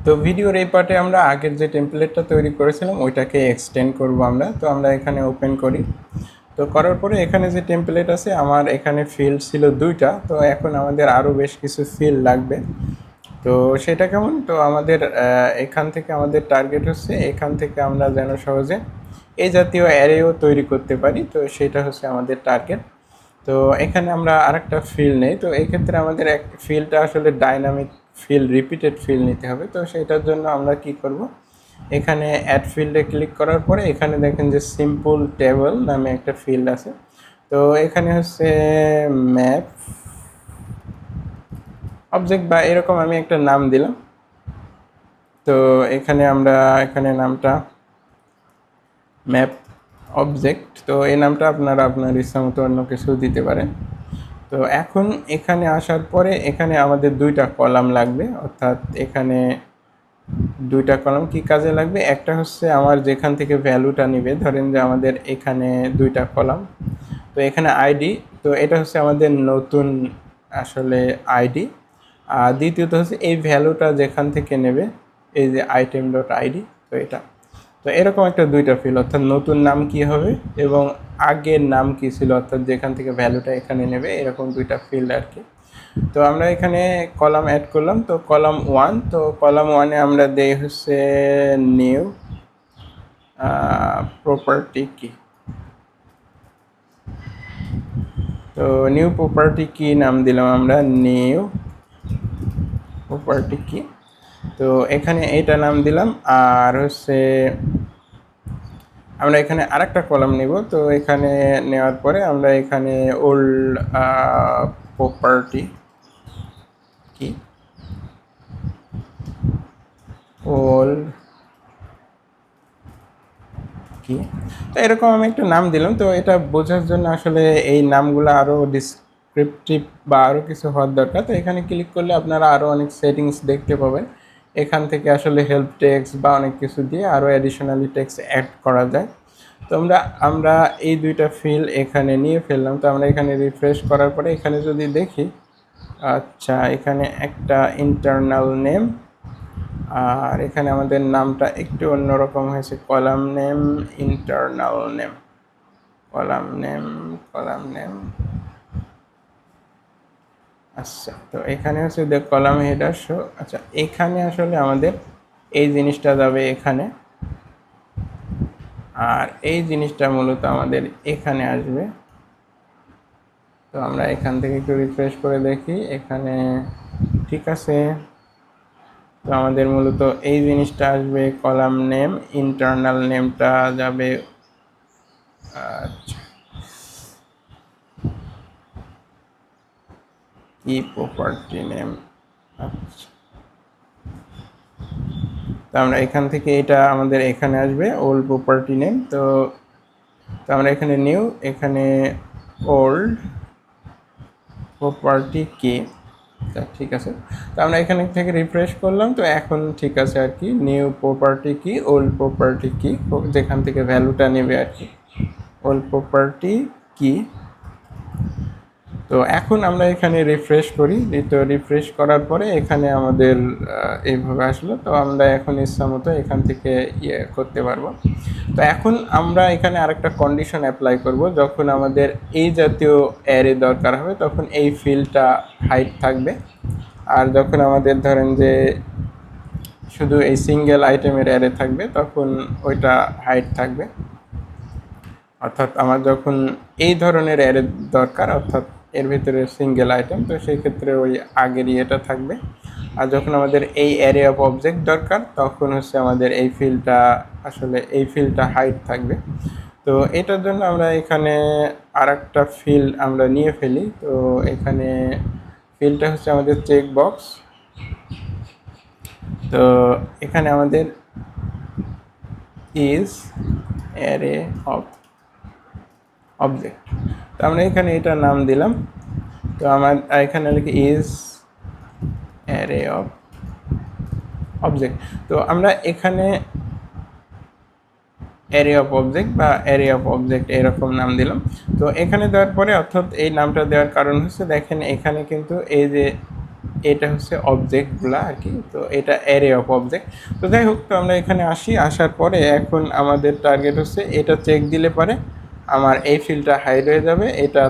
তো ভিডিওর এই পার্টে আমরা আগের যে টেমপ্লেটটা তৈরি করেছিলাম ওইটাকে এক্সটেন্ড করব আমরা। তো আমরা এখানে ওপেন করি। তো করার পরে এখানে যে টেমপ্লেট আছে, আমার এখানে ফিল্ড ছিল 2টা। তো এখন আমাদের আরও বেশ কিছু ফিল্ড লাগবে। তো সেটা কেমন, তো আমাদের এখান থেকে আমাদের টার্গেট হচ্ছে এখান থেকে আমরা যেন সহজে এই জাতীয় অ্যারেও তৈরি করতে পারি। তো সেটা হচ্ছে আমাদের টার্গেট। তো এখানে আমরা আরেকটা ফিল্ড নেই। তো এই ক্ষেত্রে আমাদের এক ফিল্ডটা আসলে ডাইনামিক ফিল্ড, রিপিটেড ফিল্ড নিতে হবে। তো সেটার জন্য আমরা কি করব, এখানে অ্যাড ফিল্ডে ক্লিক করার পরে এখানে দেখেন যে সিম্পল টেবল নামে একটা ফিল্ড আছে। তো এখানে হচ্ছে ম্যাপ অবজেক্ট বা এরকম আমি একটা নাম দিলাম। তো এখানে আমরা এখানে নামটা ম্যাপ অবজেক্ট। তো এই নামটা আপনারা আপনার ইচ্ছা মতো অন্য কিছু দিতে পারেন। তো এখন এখানে আসার পরে এখানে আমাদের 2টা কলাম লাগবে, অর্থাৎ এখানে 2টা কলাম কি কাজে লাগবে, একটা হচ্ছে আমার যেখান থেকে ভ্যালুটা নিবে, ধরেন যে আমাদের এখানে 2টা কলাম। তো এখানে আইডি, তো এটা হচ্ছে আমাদের নতুন আসলে আইডি। আর দ্বিতীয়ত হচ্ছে এই ভ্যালুটা যেখান থেকে নেবে, এই যে আইটেম ডট আইডি। তো এটা, তো এরকম একটা 2টা ফিল্ড, অর্থাৎ নতুন নাম কি হবে এবং আগের নাম কি ছিল, অর্থাৎ যেখান থেকে ভ্যালুটা এখানে নেবে, এরকম 2টা ফিল্ড আর কি। তো আমরা এখানে কলাম অ্যাড করলাম। তো কলাম 1, তো কলাম 1-এ আমরা দেই হচ্ছে নিউ প্রপার্টি কি। তো নিউ প্রপার্টি কি নাম দিলাম আমরা নিউ প্রপার্টি কি। তো এখানে এইটা নাম দিলাম। আর হচ্ছে আমরা এখানে আরেকটা কলাম নিব। তো এখানে নেওয়ার পরে আমরা এখানে ওল্ড প্রপার্টি কি, ওল্ড কি। তো এরকম আমি একটা নাম দিলাম। তো এটা বোঝার জন্য আসলে এই নামগুলো আরও ডিসক্রিপটিভ বা আরও কিছু হওয়ার দরকার। তো এখানে ক্লিক করলে আপনারা আরও অনেক সেটিংস দেখতে পাবেন। এখান থেকে আসলে হেল্প টেক্সট বা অনেক কিছু দিয়ে আরও অ্যাডিশনালি টেক্সট অ্যাড করা যায়। তো আমরা এই 2টা ফিল্ড এখানে নিয়ে ফেললাম। তো আমরা এখানে রিফ্রেশ করার পরে এখানে যদি দেখি, আচ্ছা এখানে একটা ইন্টারনাল নেম, আর এখানে আমাদের নামটা একটু অন্যরকম হয়েছে, column name internal name, column name. আচ্ছা, তো এখানে হচ্ছে কলাম হেডার শো। আচ্ছা, এখানে আসলে আমাদের এই জিনিসটা যাবে এখানে, আর এই জিনিসটা মূলত আমাদের এখানে আসবে। তো আমরা এখান থেকে একটু রিফ্রেশ করে দেখি, এখানে ঠিক আছে। তো আমাদের মূলত এই জিনিসটা আসবে, কলাম নেম ইন্টারনাল নেমটা যাবে। আচ্ছা, কি প্রপার্টি নেম। আচ্ছা, তো আমরা এখান থেকে এটা আমাদের এখানে আসবে ওল্ড প্রপার্টি নেম। তো আমরা এখানে নিউ, এখানে ওল্ড প্রপার্টি কি। ঠিক আছে। তো আমরা এখানে থেকে রিফ্রেশ করলাম। তো এখন ঠিক আছে আর কি, নিউ প্রপার্টি কি ওল্ড প্রপার্টি কি, যেখান থেকে ভ্যালুটা নেবে আর কি, ওল্ড প্রপার্টি কি। তো এখন আমরা এখানে রিফ্রেশ করি। তো রিফ্রেশ করার পরে এখানে আমাদের এইভাবে আসলো। তো আমরা এখন ইচ্ছা মতো এখান থেকে ইয়ে করতে পারবো। তো এখন আমরা এখানে আরেকটা কন্ডিশন অ্যাপ্লাই করব, যখন আমাদের এই জাতীয় অ্যারে দরকার হবে তখন এই ফিল্ডটা হাইট থাকবে, আর যখন আমাদের ধরেন যে শুধু এই সিঙ্গেল আইটেমের অ্যারে থাকবে তখন ওইটা হাইট থাকবে। অর্থাৎ আমার যখন এই ধরনের অ্যারে দরকার, অর্থাৎ এর ভিতরে সিঙ্গেল আইটেম, তো সেই ক্ষেত্রে ওই আগের ইয়েটা থাকবে। আর যখন আমাদের এই অ্যারে অফ অবজেক্ট দরকার তখন হচ্ছে আমাদের এই ফিল্ডটা আসলে এই ফিল্ডটা হাইট থাকবে। তো এটার জন্য আমরা এখানে আর একটা ফিল্ড আমরা নিয়ে ফেলি। তো এখানে ফিল্ডটা হচ্ছে আমাদের চেক বক্স। তো এখানে আমাদের ইজ অ্যারে অফ অবজেক্ট। তো আমরা এখানে এটা নাম দিলাম। তো আমার এখানে লিখি ইজ অ্যারে অফ অবজেক্ট। তো আমরা এখানে অ্যারে অফ অবজেক্ট বা অ্যারে অফ অবজেক্ট এরকম নাম দিলাম। তো এখানে দেওয়ার পরে, অর্থাৎ এই নামটা দেওয়ার কারণ হচ্ছে দেখেন এখানে কিন্তু এই যে এটা হচ্ছে অবজেক্টগুলা আর কি। তো এটা অ্যারে অফ অবজেক্ট। তো যাই হোক, তো আমরা এখানে আসি, আসার পরে এখন আমাদের টার্গেট হচ্ছে এটা চেক দিলে পরে আমার এই ফিল্ডটা হাইড হয়ে যাবে, এটা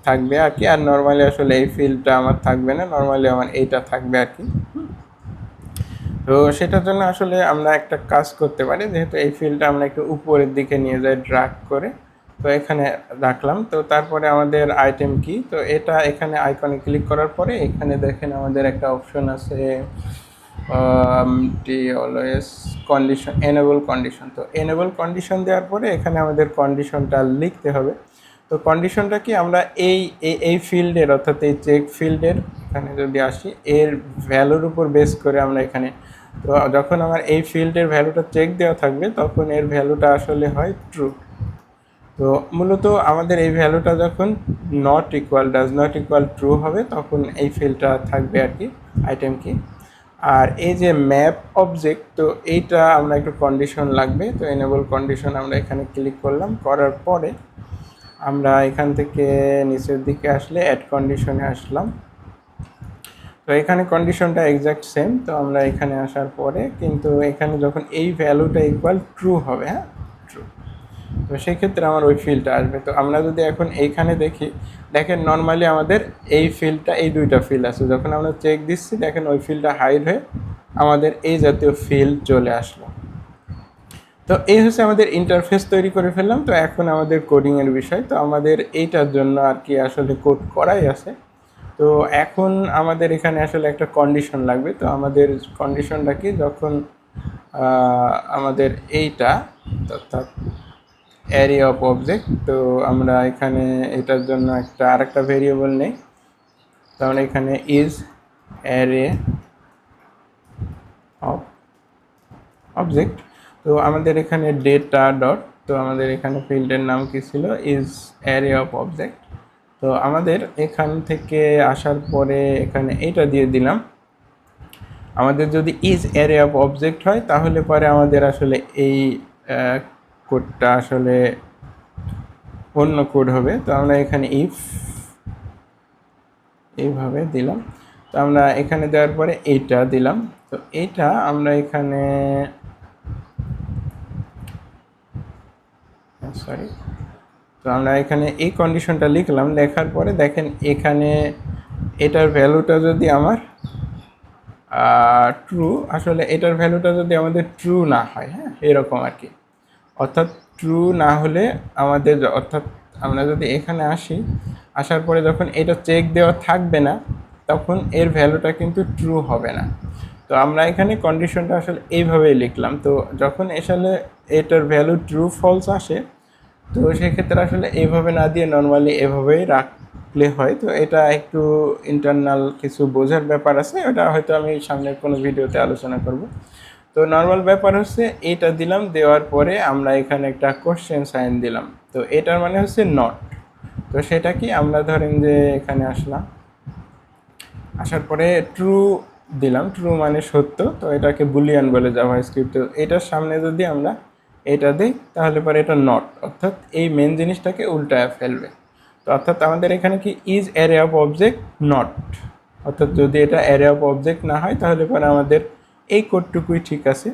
থাকবে আর কি। আর নর্মালি আসলে এই ফিল্ডটা আমার থাকবে না, নর্মালি আমার এইটা থাকবে আর কি। তো সেটার জন্য আসলে আমরা একটা কাজ করতে পারি, যেহেতু এই ফিল্ডটা আমরা একটু উপরের দিকে নিয়ে যাই ড্রাগ করে, তো এখানে রাখলাম। তো তারপরে আমাদের আইটেম কি, তো এটা এখানে আইকনে ক্লিক করার পরে এখানে দেখেন আমাদের একটা অপশন আছে অলওয়েজ কন্ডিশন, এনেবল কন্ডিশন। তো এনেবল কন্ডিশন দেওয়ার পরে এখানে আমাদের কন্ডিশনটা লিখতে হবে। তো কন্ডিশনটা কি, আমরা এই ফিল্ডের অর্থাৎ এই চেক ফিল্ডের এখানে যদি আসি, এর ভ্যালুর উপর বেস করে আমরা এখানে, তো যখন আমার এই ফিল্ডের ভ্যালুটা চেক দেওয়া থাকবে তখন এর ভ্যালুটা আসলে হয় ট্রু। তো মূলত আমাদের এই ভ্যালুটা যখন ডাজ নট ইকুয়াল ট্রু হবে তখন এই ফিল্ডটা থাকবে আর কি, আইটেম কি। আর এই যে ম্যাপ অবজেক্ট, তো এইটা আমরা একটু কন্ডিশন লাগবে। তো এনেবল কন্ডিশন আমরা এখানে ক্লিক করলাম, করার পরে আমরা এখান থেকে নিচের দিকে আসলে অ্যাড কন্ডিশনে আসলাম। তো এখানে কন্ডিশনটা এক্স্যাক্ট সেম। তো আমরা এখানে আসার পরে কিন্তু এখানে যখন এই ভ্যালুটা ইকুয়াল ট্রু হবে, হ্যাঁ ট্রু, তো সেই ক্ষেত্রে আমার ওই ফিল্ডটা আসবে। তো আমরা যদি এখন এইখানে দেখি, দেখেন নর্মালি আমাদের এই ফিল্ডটা, এই দুইটা ফিল্ড আছে, যখন আমরা চেক দিচ্ছি দেখেন ওই ফিল্ডটা হাইড হয়ে আমাদের এই জাতীয় ফিল্ড চলে আসলো। তো এই হচ্ছে আমাদের ইন্টারফেস তৈরি করে ফেললাম। তো এখন আমাদের কোডিংয়ের বিষয়, তো আমাদের এইটার জন্য আর কি আসলে কোড করাই আছে। তো এখন আমাদের এখানে আসলে একটা কন্ডিশন লাগবে। তো আমাদের কন্ডিশনটা কি, যখন আমাদের এইটা অর্থাৎ অ্যারে অফ অবজেক্ট, তো আমরা এখানে এটার জন্য আরেকটা ভেরিয়েবল নেই। তো আমরা এখানে ইজ অ্যারে অফ অবজেক্ট, তো আমাদের এখানে ডেটা ডট, তো আমাদের এখানে ফিল্ডের নাম কি ছিল, ইজ অ্যারে অফ অবজেক্ট। তো আমাদের এখান থেকে আসার পরে এখানে এইটা দিয়ে দিলাম। আমাদের যদি ইজ অ্যারে অফ অবজেক্ট হয় তাহলে পরে আমাদের আসলে এই কোডটা আসলে অন্য কোড হবে। তো আমরা এখানে ইফ এইভাবে দিলাম। তো আমরা এখানে দেওয়ার পরে এইটা দিলাম। তো এইটা আমরা এখানে সরি, তো আমরা এখানে এই কন্ডিশনটা লিখলাম, লেখার পরে দেখেন এখানে এটার ভ্যালুটা যদি আমার ট্রু, আসলে এটার ভ্যালুটা যদি আমাদের ট্রু না হয়, হ্যাঁ এরকম আর কি, অর্থাৎ ট্রু না হলে আমাদের, অর্থাৎ আমরা যদি এখানে আসি, আসার পরে যখন এটা চেক দেওয়া থাকবে না তখন এর ভ্যালুটা কিন্তু ট্রু হবে না। তো আমরা এখানে কন্ডিশনটা আসলে এইভাবেই লিখলাম। তো যখন আসলে এটার ভ্যালু ট্রু ফলস আসে, তো সেক্ষেত্রে আসলে এইভাবে না দিয়ে নর্মালি এভাবেই রাখলে হয়। তো এটা একটু ইন্টারনাল কিছু বোঝার ব্যাপার আছে, ওটা হয়তো আমি সামনের কোনো ভিডিওতে আলোচনা করব। তো নর্মাল ব্যাপার হচ্ছে এইটা দিলাম, দেওয়ার পরে আমরা এখানে একটা কোশ্চেন সাইন দিলাম। তো এটার মানে হচ্ছে নট। তো সেটা কি, আমরা ধরেন যে এখানে আসলাম, আসার পরে ট্রু দিলাম, ট্রু মানে সত্য। তো এটাকে বুলিয়ান বলে জাভাস্ক্রিপ্ট। তো এটার সামনে যদি আমরা এটা দিই তাহলে পরে এটা নট, অর্থাৎ এই মেন জিনিসটাকে উল্টায় ফেলবে। তো অর্থাৎ আমাদের এখানে কি, is array of object not, অর্থাৎ যদি এটা অ্যারে অফ অবজেক্ট না হয় তাহলে পরে আমাদের এই কোডটুকুই ঠিক আছে,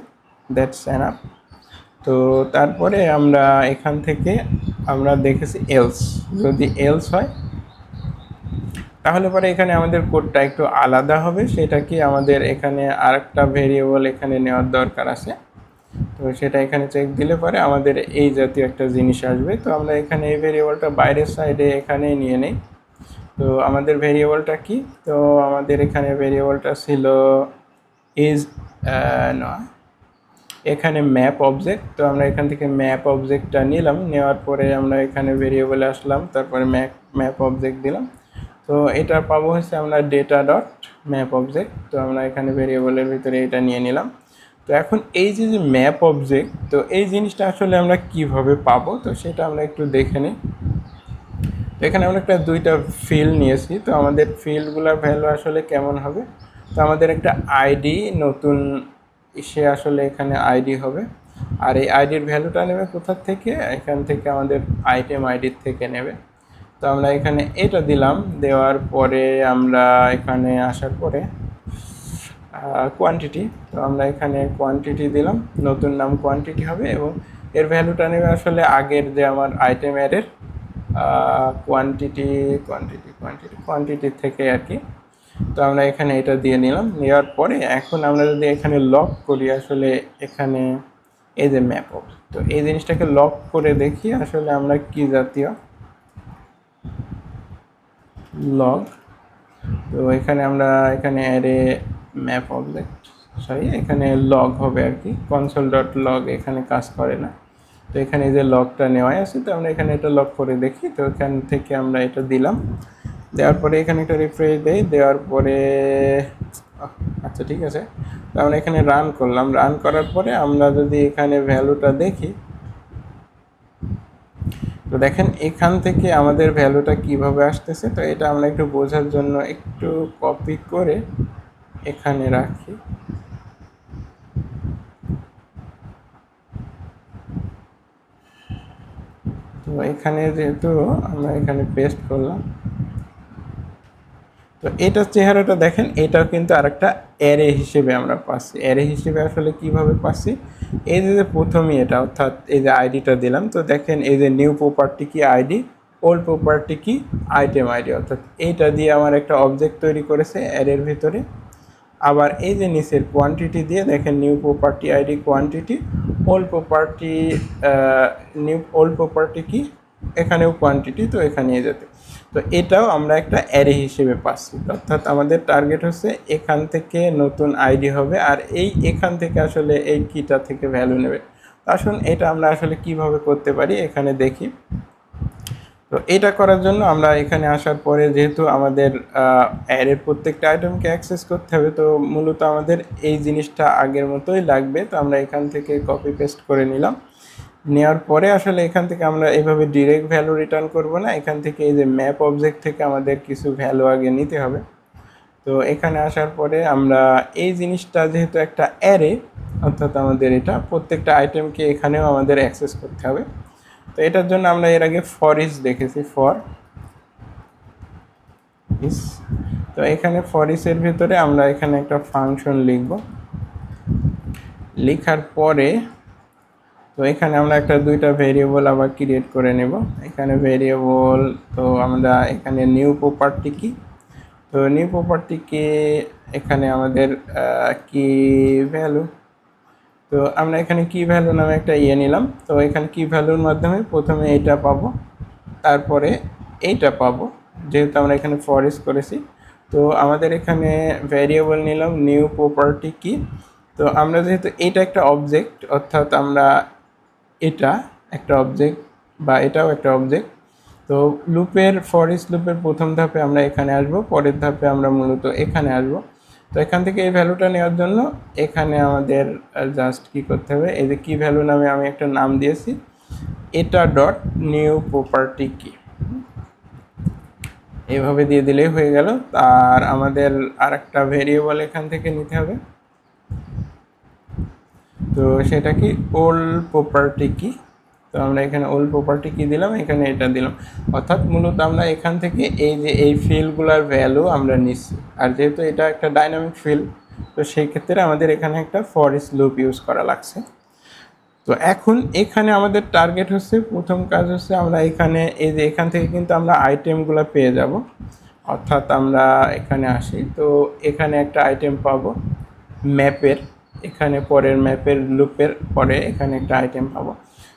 দ্যাটস এনাফ। তো তারপরে আমরা এখান থেকে আমরা দেখেছি এলস, যদি এলস হয় তাহলে পরে এখানে আমাদের কোডটা একটু আলাদা হবে। সেটা কি, আমাদের এখানে আরেকটা ভেরিয়েবল এখানে নেওয়ার দরকার আছে। তো সেটা এখানে চেক দিলে পরে আমাদের এই জাতীয় একটা জিনিস আসবে। তো আমরা এখানে এই ভেরিয়েবলটা বাইরের সাইডে এখানেই নিয়ে নিই। তো আমাদের ভেরিয়েবলটা কি, তো আমাদের এখানে ভেরিয়েবলটা ছিল ইজ নয়, এখানে ম্যাপ অবজেক্ট। তো আমরা এখান থেকে ম্যাপ অবজেক্টটা নিলাম, নেওয়ার পরে আমরা এখানে ভেরিয়েবলে আসলাম, তারপরে ম্যাপ অবজেক্ট দিলাম। তো এটা পাবো হচ্ছে আমরা ডেটা ডট ম্যাপ অবজেক্ট। তো আমরা এখানে ভেরিয়েবলের ভিতরে এটা নিয়ে নিলাম। তো এখন এই যে ম্যাপ অবজেক্ট, তো এই জিনিসটা আসলে আমরা কিভাবে পাবো, তো সেটা আমরা একটু দেখে নিই। তো এখানে আমরা দুইটা ফিল্ড নিয়েছি। তো আমাদের ফিল্ডগুলোর ভ্যালু আসলে কেমন হবে, তো আমাদের একটা আইডি নতুন সে আসলে এখানে আইডি হবে। আর এই আইডির ভ্যালুটা নেবে কোথার থেকে, এখান থেকে আমাদের আইটেম আইডির থেকে নেবে। তো আমরা এখানে এটা দিলাম, দেওয়ার পরে আমরা এখানে আসার পরে কোয়ান্টিটি। তো আমরা এখানে কোয়ান্টিটি দিলাম, নতুন নাম কোয়ান্টিটি হবে এবং এর ভ্যালুটা নেবে আসলে আগের যে আমার আইটেম অ্যাডের কোয়ান্টিটি কোয়ান্টিটি কোয়ান্টিটি কোয়ান্টিটি থেকে আর কি। তো আমরা এখানে এটা দিয়ে নিলাম, নেওয়ার পরে এখন আমরা যদি এখানে লক করি আসলে এখানে এই যে ম্যাপ অফ, তো এই জিনিসটাকে লক করে দেখি আসলে আমরা কি জাতীয় লগ। তো এখানে আমরা এখানে অ্যারে ম্যাপ অবজেক্ট সরি এখানে লগ হবে আর কি, কনসোল ডট লগ এখানে কাজ করে না। তো এখানে যে লগটা নেওয়া আছে তো আমরা এখানে এটা লক করে দেখি। তো এখান থেকে আমরা এটা দিলাম, দেওয়ার পরে এখানে একটা রিফ্রেশ দেই, দেওয়ার পরে আচ্ছা ঠিক আছে। তো আমরা এখানে রান করলাম, রান করার পরে আমরা যদি এখানে ভ্যালুটা দেখি তো দেখেন এখান থেকে আমাদের ভ্যালুটা কিভাবে আসতেছে। তো এটা আমরা একটু বোঝার জন্য একটু কপি করে এখানে রাখি। তো এখানে যেহেতু আমরা এখানে পেস্ট করলাম, তো এটার চেহারাটা দেখেন, এটাও কিন্তু আরেকটা অ্যারে হিসেবে আমরা পাচ্ছি। অ্যারে হিসেবে আসলে কিভাবে পাচ্ছি, এই যে প্রথমেই এটা অর্থাৎ এই যে আইডিটা দিলাম, তো দেখেন এই যে নিউ প্রপার্টি কি আইডি, ওল্ড প্রপার্টি কি আইটেম আইডি, অর্থাৎ এইটা দিয়ে আমার একটা অবজেক্ট তৈরি করেছে অ্যারের ভিতরে। আবার এই যে নিচের কোয়ান্টিটি দিয়ে দেখেন new property ID quantity, old property old property কি এখানেও কোয়ান্টিটি, তো এখানে যেতে। তো এটাও আমরা একটা অ্যারে হিসেবে পাচ্ছি, অর্থাৎ আমাদের টার্গেট হচ্ছে এখান থেকে নতুন আইডি হবে আর এখান থেকে আসলে এই কিটা থেকে ভ্যালু নেবে। আসুন এটা আমরা আসলে কিভাবে করতে পারি এখানে দেখি। তো এটা করার জন্য আমরা এখানে আসার পরে যেহেতু আমাদের অ্যারের প্রত্যেকটা আইটেমকে অ্যাক্সেস করতে হবে, তো মূলত আমাদের এই জিনিসটা আগের মতোই লাগবে। তো আমরা এখান থেকে কপি পেস্ট করে নিলাম, নেওয়ার পরে আসলে এখান থেকে আমরা এইভাবে ডিরেক্ট ভ্যালু রিটার্ন করব না, এখান থেকে এই যে ম্যাপ অবজেক্ট থেকে আমাদের কিছু ভ্যালু আগে নিতে হবে। তো এখানে আসার পরে আমরা এই জিনিসটা যেহেতু একটা অ্যারে, অর্থাৎ আমাদের এটা প্রত্যেকটা আইটেমকে এখানেও আমাদের অ্যাক্সেস করতে হবে। তো এটার জন্য আমরা এর আগে ফর ইচ দেখেছি, ফর ইচ। তো এখানে ফর ইচের ভিতরে আমরা এখানে একটা ফাংশন লিখব, লেখার পরে তো এখানে আমরা একটা দুইটা ভেরিয়েবল আবার ক্রিয়েট করে নেব। এখানে ভেরিয়েবল, তো আমরা এখানে নিউ প্রপার্টি কি, তো নিউ প্রপার্টি কি এখানে আমাদের কি ভ্যালু, তো আমরা এখানে কি ভ্যালু নামে একটা নিলাম। তো এখানে কি ভ্যালুর মাধ্যমে প্রথমে এইটা পাবো, তারপরে এইটা পাবো, যেহেতু আমরা এখানে ফর ইচ করেছি। তো আমাদের এখানে ভ্যারিয়েবল নিলাম নিউ প্রপার্টি কি। তো আমরা যেহেতু এটা একটা অবজেক্ট, অর্থাৎ আমরা এটা একটা অবজেক্ট বা এটাও একটা অবজেক্ট। তো লুপের ফর ইচ লুপের প্রথম ধাপে আমরা এখানে আসব, পরের ধাপে আমরা মূলত এখানে আসব। তো এখান থেকে এই ভ্যালুটা নেওয়ার জন্য এখানে আমাদের জাস্ট কি করতে হবে, এই যে কি ভ্যালু নামে আমি একটা নাম দিয়েছি, এটা ডট নিউ প্রপার্টি কি, এইভাবে দিয়ে দিলেই হয়ে গেল। আর আমাদের আর একটা ভেরিয়েবল এখান থেকে নিতে হবে, তো সেটা কি ওল্ড প্রপার্টি কি। তো আমরা এখানে ওল্ড প্রপার্টি কি দিলাম, এখানে এটা দিলাম, অর্থাৎ মূলত আমরা এখান থেকে এই যে এই ফিল্ডগুলোর ভ্যালু আমরা নিচ্ছি। আর যেহেতু এটা একটা ডাইনামিক ফিল্ড, তো সেই ক্ষেত্রে আমাদের এখানে একটা ফর ইচ লুপ ইউজ করা লাগছে। তো এখন এখানে আমাদের টার্গেট হচ্ছে, প্রথম কাজ হচ্ছে আমরা এখানে এই যে এখান থেকে কিন্তু আমরা আইটেমগুলো পেয়ে যাব, অর্থাৎ আমরা এখানে আসি, তো এখানে একটা আইটেম পাবো ম্যাপের, এখানে পরের ম্যাপের লুপের পরে এখানে একটা আইটেম পাবো।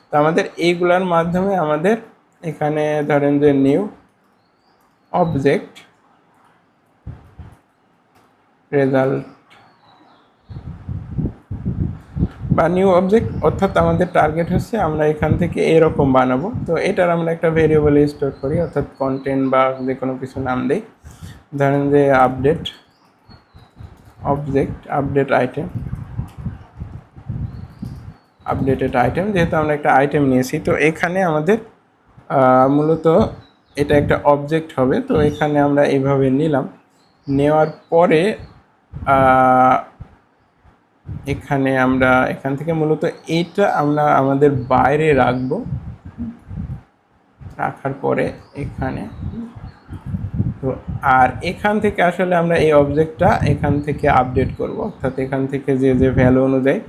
তো আমাদের এইগুলোর মাধ্যমে আমাদের এখানে ধরেন যে নিউ অবজেক্ট রেজাল্ট বা নিউ অবজেক্ট, অর্থাৎ আমাদের টার্গেট হচ্ছে আমরা এখান থেকে এরকম বানাবো। তো এটার আমরা একটা ভেরিয়েবলে স্টোর করি, অর্থাৎ কন্টেন্ট বা যে কোনো কিছু নাম দিই, ধরেন যে update object update item, updated item, যেহেতু আমরা একটা আইটেম নিয়েছি। তো এখানে আমাদের মূলত এটা একটা অবজেক্ট হবে। তো এখানে আমরা এইভাবে নিলাম, নেওয়ার পরে এখানে আমরা এখান থেকে মূলত এইটা আমরা আমাদের বাইরে রাখবো, রাখার পরে এখানে তো আর এখান থেকে আসলে আমরা এই অবজেক্টটা এখান থেকে আপডেট করব, অর্থাৎ এখান থেকে যে যে ভ্যালু অনুযায়ী।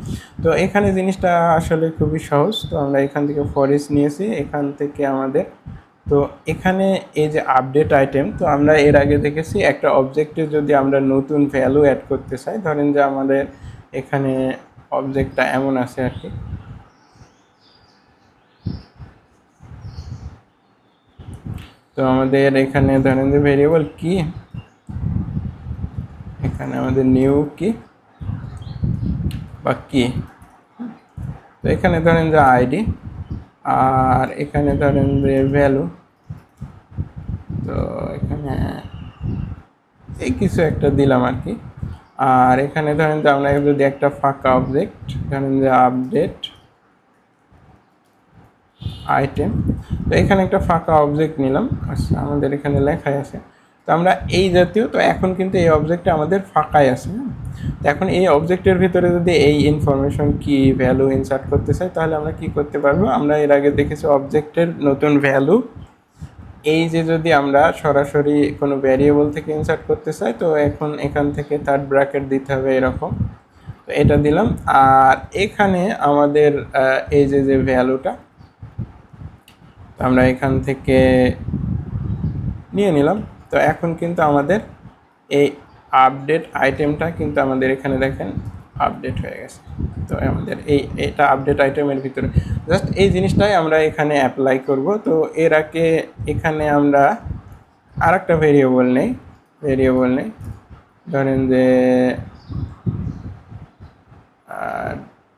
তো এখানে জিনিসটা আসলে খুবই সহজ। তো আমরা এখান থেকে ফরেস্ট নিয়েছি, এখান থেকে আমাদের, তো এখানে এই যে আপডেট আইটেম, তো আমরা এর আগে দেখেছি একটা অবজেক্টে যদি আমরা নতুন ভ্যালু অ্যাড করতে চাই, ধরেন যে আমাদের এখানে অবজেক্টটা এমন আছে আর কি, তো আমাদের এখানে ধরেন যে ভেরিয়েবল কি, এখানে আমাদের নিউ কি বা কি, তো এখানে ধরেন যে আইডি, আর এখানে ধরেন যে ভ্যালু, তো এখানে এই কিছু একটা দিলাম আর কি। আর এখানে ধরেন যে আমরা যদি একটা ফাঁকা অবজেক্ট, ধরেন যে আপডেট আইটেম, তো এখানে একটা ফাঁকা অবজেক্ট নিলাম, আচ্ছা আমাদের এখানে লেখাই আছে, তো আমরা এই জাতীয়, তো এখন কিন্তু এই অবজেক্টটা আমাদের ফাঁকাই আছে। তো এখন এই অবজেক্টের ভিতরে যদি এই ইনফরমেশন কি ভ্যালু ইনসার্ট করতে চাই, তাহলে আমরা কি করতে পারবো, আমরা এর আগে দেখেছি অবজেক্টের নতুন ভ্যালু, এই যে যদি আমরা সরাসরি কোনো ভ্যারিয়েবল থেকে ইনসার্ট করতে চাই, তো এখন এখান থেকে থার্ড ব্র্যাকেট দিতে হবে এরকম, তো এটা দিলাম। আর এখানে আমাদের এই যে যে ভ্যালুটা আমরা এখান থেকে নিয়ে নিলাম। তো এখন কিন্তু আমাদের এই আপডেট আইটেমটা কিন্তু আমাদের এখানে দেখেন আপডেট হয়ে গেছে। তো আমাদের এটা আপডেট আইটেমের ভিতরে জাস্ট এই জিনিসটাই আমরা এখানে অ্যাপ্লাই করব। তো এর আগে এখানে আমরা আর একটা ভেরিয়েবল নেই, ধরেন যে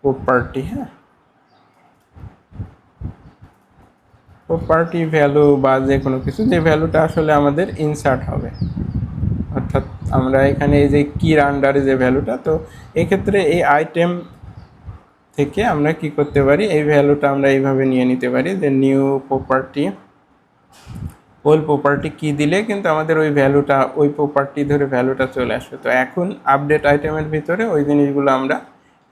প্রপার্টি, হ্যাঁ প্রপার্টি ভ্যালু বা যে কোনো কিছু, যে ভ্যালুটা আসলে আমাদের ইনসার্ট হবে, অর্থাৎ আমরা এখানে এই যে কির আন্ডারে যে ভ্যালুটা, তো এক্ষেত্রে এই আইটেম থেকে আমরা কি করতে পারি, এই ভ্যালুটা আমরা এইভাবে নিয়ে নিতে পারি যে নিউ প্রপার্টি ওল প্রপার্টি কি দিলে কিন্তু আমাদের ওই ভ্যালুটা, ওই প্রপার্টি ধরে ভ্যালুটা চলে আসবে। তো এখন আপডেট আইটেমের ভিতরে ওই জিনিসগুলো আমরা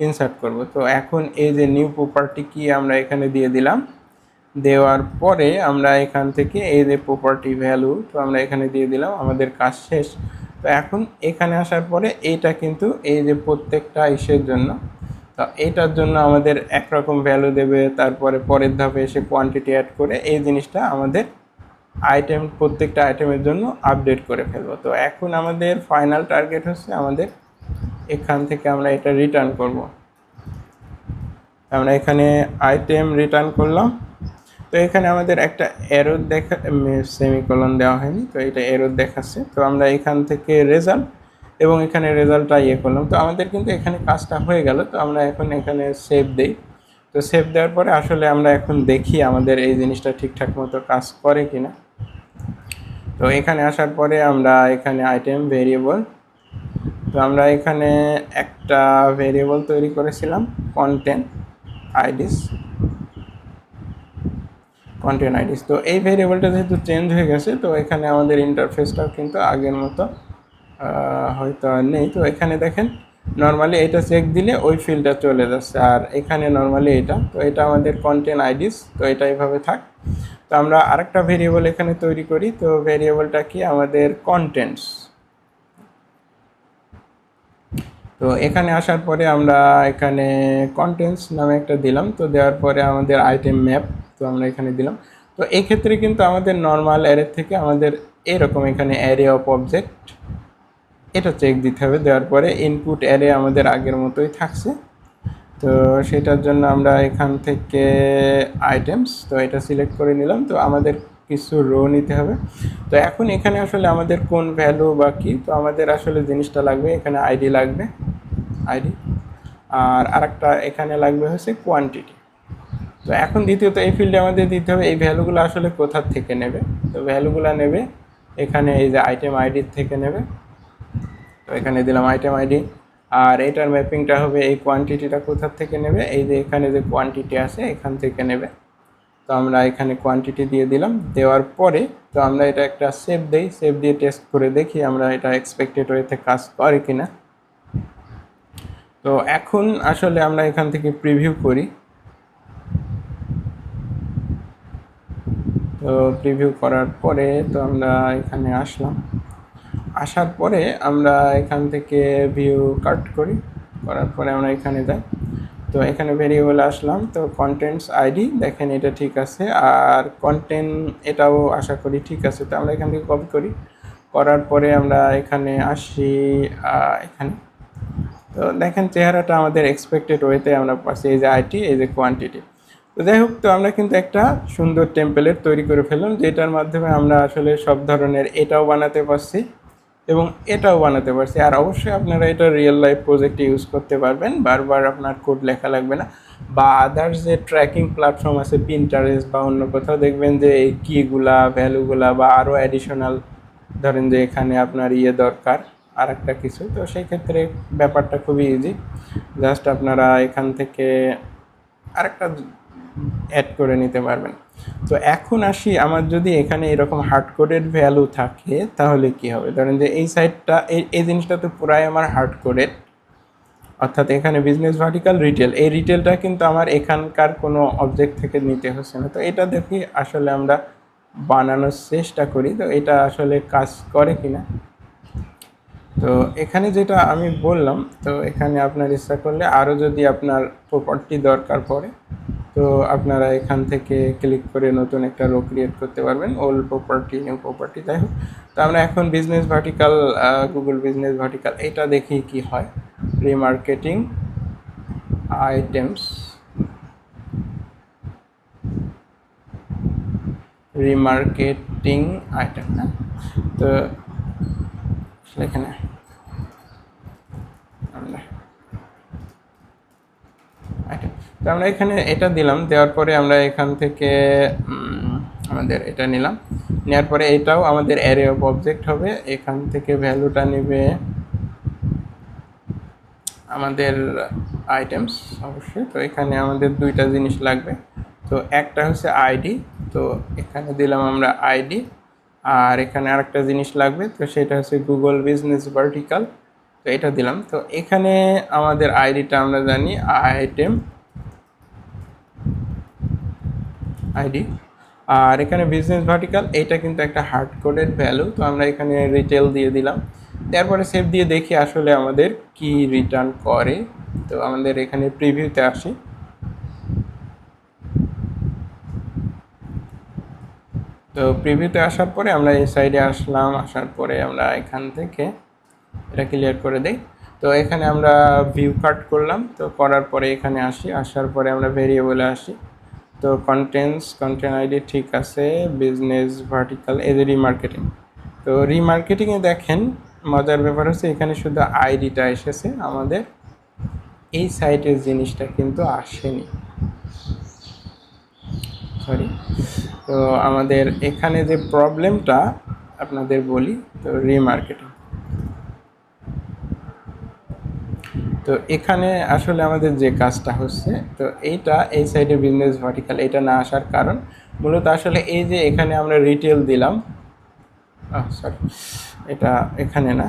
ইনসার্ট করব। তো এখন এই যে নিউ প্রপার্টি কি আমরা এখানে দিয়ে দিলাম, দেওয়ার পরে আমরা এখান থেকে এই যে প্রপার্টি ভ্যালু, তো আমরা এখানে দিয়ে দিলাম, আমাদের কাজ শেষ। তো এখন এখানে আসার পরে এইটা কিন্তু এই যে প্রত্যেকটা ইসের জন্য, তো এইটার জন্য আমাদের একরকম ভ্যালু দেবে, তারপরে পরের ধাপে এসে কোয়ান্টিটি অ্যাড করে এই জিনিসটা আমাদের আইটেম, প্রত্যেকটা আইটেমের জন্য আপডেট করে ফেলবো। তো এখন আমাদের ফাইনাল টার্গেট হচ্ছে আমাদের এখান থেকে আমরা এটা রিটার্ন করব। আমরা এখানে আইটেম রিটার্ন করলাম। তো এখানে আমাদের একটা এরর দেখা, সেমিকোলন দেওয়া হয়নি, তো এটা এরর দেখাচ্ছে। তো আমরা এখান থেকে রেজাল্ট এবং এখানে রেজাল্টটা করলাম। তো আমাদের কিন্তু এখানে কাজটা হয়ে গেল। তো আমরা এখন এখানে সেভ দেই। তো সেভ দেওয়ার পরে আসলে আমরা এখন দেখি আমাদের এই জিনিসটা ঠিকঠাক মতো কাজ করে কিনা। তো এখানে আসার পরে আমরা এখানে আইটেম ভেরিয়েবল, তো আমরা এখানে একটা ভেরিয়েবল তৈরি করেছিলাম কন্টেন্ট আইডিস, তো এই ভেরিয়েবলটা যেহেতু চেঞ্জ হয়ে গেছে, তো এখানে আমাদের ইন্টারফেসটাও কিন্তু আগের মতো হয়তো আর নেই। তো এখানে দেখেন নর্মালি এটা চেক দিলে ওই ফিল্ডটা চলে যাচ্ছে, আর এখানে নর্মালি এটা, তো এটা আমাদের কন্টেন্ট আইডিস, তো এটা এইভাবে থাক। তো আমরা আরেকটা ভেরিয়েবল এখানে তৈরি করি। তো ভেরিয়েবলটা কি, আমাদের কন্টেন্টস। তো এখানে আসার পরে আমরা এখানে কন্টেন্টস নামে একটা দিলাম। তো দেওয়ার পরে আমাদের আইটেম ম্যাপ, তো আমরা এখানে দিলাম। তো এই ক্ষেত্রে কিন্তু আমাদের নর্মাল অ্যারে থেকে আমাদের এরকম এখানে অ্যারে অফ অবজেক্ট এটা চেক দিতে হবে। দেওয়ার পরে ইনপুট অ্যারে আমাদের আগের মতোই থাকছে। তো সেটার জন্য আমরা এখান থেকে আইটেমস, তো এটা সিলেক্ট করে নিলাম। তো আমাদের কিছু রো নিতে হবে। তো এখন এখানে আসলে আমাদের কোন ভ্যালু বা কি, তো আমাদের আসলে জিনিসটা লাগবে এখানে আইডি লাগবে, আইডি, আর আরেকটা এখানে লাগবে হচ্ছে কোয়ান্টিটি। তো এখন দ্বিতীয়ত এই ফিল্ডে আমাদের দিতে হবে এই ভ্যালুগুলো আসলে কোথা থেকে নেবে। তো ভ্যালুগুলো নেবে এখানে এই যে আইটেম আইডির থেকে নেবে। তো এখানে দিলাম আইটেম আইডি, আর এটার ম্যাপিংটা হবে এই কোয়ান্টিটিটা কোথা থেকে নেবে, এই যে এখানে যে কোয়ান্টিটি আছে এখান থেকে নেবে। তো আমরা এখানে কোয়ান্টিটি দিয়ে দিলাম। দেওয়ার পরে তো আমরা এটা একটা সেভ দেই, সেভ দিয়ে টেস্ট করে দেখি আমরা এটা এক্সপেক্টেড ওয়েতে কাজ করে কিনা। তো এখন আসলে আমরা এখান থেকে প্রিভিউ করি। তো প্রিভিউ করার পরে তো আমরা এখানে আসলাম। আসার পরে আমরা এখান থেকে ভিউ কাট করি, করার পরে আমরা এখানে যাই। তো এখানে ভেরিয়েবল আসলাম, তো কন্টেন্টস আইডি দেখেন এটা ঠিক আছে, আর কন্টেন্ট এটাও আশা করি ঠিক আছে। তো আমরা এখান থেকে কপি করি, করার পরে আমরা এখানে আসি এখানে। তো দেখেন চেহারাটা আমাদের এক্সপেক্টেড ওয়েতে আমরা পাচ্ছি, এই যে আইটি, এই যে কোয়ান্টিটি। তো যাই হোক, তো আমরা কিন্তু একটা সুন্দর টেমপ্লেট তৈরি করে ফেললাম, যেটার মাধ্যমে আমরা আসলে সব ধরনের এটাও বানাতে পারছি এবং এটাও বানাতে পারছি। আর অবশ্যই আপনারা এটা রিয়েল লাইফ প্রজেক্টে ইউজ করতে পারবেন, বারবার আপনার কোড লেখা লাগবে না। বা আদার্স যে ট্র্যাকিং প্ল্যাটফর্ম আছে, পিন্টারেস্ট বা অন্য কোথাও, দেখবেন যে এই কিগুলা, ভ্যালুগুলা বা আরও অ্যাডিশনাল, ধরেন যে এখানে আপনার দরকার আর একটা কিছু, তো সেই ক্ষেত্রে ব্যাপারটা খুবই ইজি। জাস্ট আপনারা এখান থেকে আরেকটা অ্যাড করে নিতে পারবেন। তো এখন আসি, আমার যদি এখানে এরকম হার্ড কোডেড ভ্যালু থাকে তাহলে কি হবে। ধরেন যে এই সাইডটা, এই জিনিসটা তো পুরাই আমার হার্ড কোডেড, অর্থাৎ এখানে বিজনেস ভার্টিক্যাল রিটেল, এই রিটেলটা কিন্তু আমার এখানকার কোনো অবজেক্ট থেকে নিতে হচ্ছে না। তো এটা দেখি আসলে আমরা বানানোর চেষ্টা করি, তো এটা আসলে কাজ করে কিনা। তো এখানে যেটা আমি বললাম, তো এখানে আপনার ইচ্ছা করলে আরও যদি আপনার প্রপার্টি দরকার পড়ে, তো আপনারা এখান থেকে ক্লিক করে নতুন একটা রো ক্রিয়েট করতে পারবেন, ওল্ড প্রপার্টি, নিউ প্রপার্টি, যাই হোক। তো আমরা এখন business vertical, Google business vertical, এটা দেখি কি হয়। রিমার্কেটিং আইটেমস, রিমার্কেটিং আইটেম না, তো এখানে তো আমরা এখানে এটা দিলাম, দেওয়ার পরে আমরা এখান থেকে আমাদের এটা নিলাম, নেওয়ার পরে এটাও আমাদের অ্যারে অফ অবজেক্ট হবে। এখান থেকে ভ্যালুটা নেবে আমাদের আইটেমস অবশ্যই। তো এখানে আমাদের দুইটা জিনিস লাগবে, তো একটা হচ্ছে আইডি, তো এখানে দিলাম আমরা আইডি, আর এখানে আরেকটা জিনিস লাগবে, তো সেটা হচ্ছে গুগল বিজনেস ভার্টিক্যাল, তো এটা দিলাম। তো এখানে আমাদের আইডিটা আমরা জানি আইটেম আইডি, আর এখানে বিজনেস ভার্টিক্যাল, এইটা কিন্তু একটা হার্ড কোডেড ভ্যালু, তো আমরা এখানে রিটেল দিয়ে দিলাম। তারপরে সেভ দিয়ে দেখি আসলে আমাদের কি রিটার্ন করে। তো আমাদের এখানে প্রিভিউতে আসি, তো প্রিভিউতে আসার পরে আমরা এই সাইডে আসলাম, আসার পরে আমরা এখান থেকে এটা ক্লিয়ার করে দেই। তো এখানে আমরা ভিউ কাট করলাম, তো করার পরে এখানে আসি, আসার পরে আমরা ভেরিয়েবলে আসি। তো কন্টেন্ট আইডি ঠিক আছে, বিজনেস ভার্টিক্যাল, এই যে রিমার্কেটিং। তো রিমার্কেটিংয়ে দেখেন মজার ব্যাপার হচ্ছে এখানে শুধু আইডিটা এসেছে, আমাদের এই সাইটের জিনিসটা কিন্তু আসেনি, সরি। তো আমাদের এখানে যে প্রবলেমটা আপনাদের বলি, তো রিমার্কেটিং, তো এখানে আসলে আমাদের যে কাজটা হচ্ছে, তো এইটা এই সাইডে বিজনেস ভার্টিক্যাল এটা না আসার কারণ মূলত আসলে এই যে এখানে আমরা রিটেল দিলাম, সরি এটা এখানে না,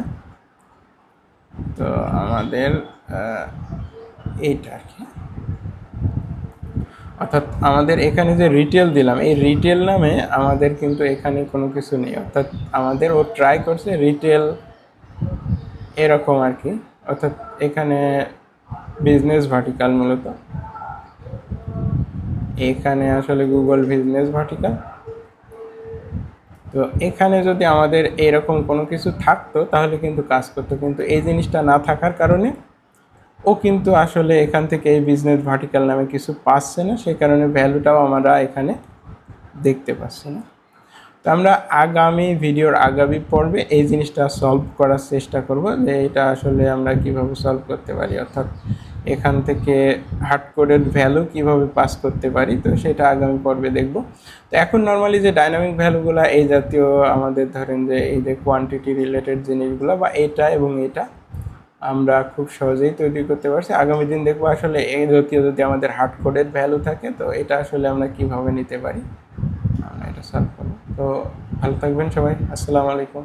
তো আমাদের এইটা আর কি, অর্থাৎ আমাদের এখানে যে রিটেল দিলাম, এই রিটেল নামে আমাদের কিন্তু এখানে কোনো কিছু নেই, অর্থাৎ আমাদের ও ট্রাই করছে রিটেল এরকম আর কি, অর্থাৎ এখানে বিজনেস ভার্টিক্যাল, মূলত এখানে আসলে গুগল বিজনেস ভার্টিক্যাল। তো এখানে যদি আমাদের এরকম কোনো কিছু থাকতো তাহলে কিন্তু কাজ করতো, কিন্তু এই জিনিসটা না থাকার কারণে ও কিন্তু আসলে এখান থেকে এই বিজনেস ভার্টিক্যাল নামে কিছু পাচ্ছে না, সেই কারণে ভ্যালুটাও আমরা এখানে দেখতে পাচ্ছি না। তো আমরা আগামী ভিডিওর আগামী পর্বে এই জিনিসটা সলভ করার চেষ্টা করব, যে এটা আসলে আমরা কিভাবে সলভ করতে পারি, অর্থাৎ এখান থেকে হার্ড কোডেড ভ্যালু কিভাবে পাস করতে পারি, তো সেটা আগামী পর্বে দেখব। তো এখন নর্মালি যে ডাইনামিক ভ্যালুগুলো এই জাতীয়, আমাদের ধরেন যে এই যে কোয়ান্টিটি রিলেটেড জিনিসগুলো বা এটা এবং এটা আমরা খুব সহজেই তৈরি করতে পারছি। আগামী দিন দেখবো আসলে এই জাতীয় যদি আমাদের হার্ড কোডেড ভ্যালু থাকে, তো এটা আসলে আমরা কিভাবে নিতে পারি, আমরা এটা সলভ করবো। তো ভালো থাকবেন সবাই, আসসালামু আলাইকুম।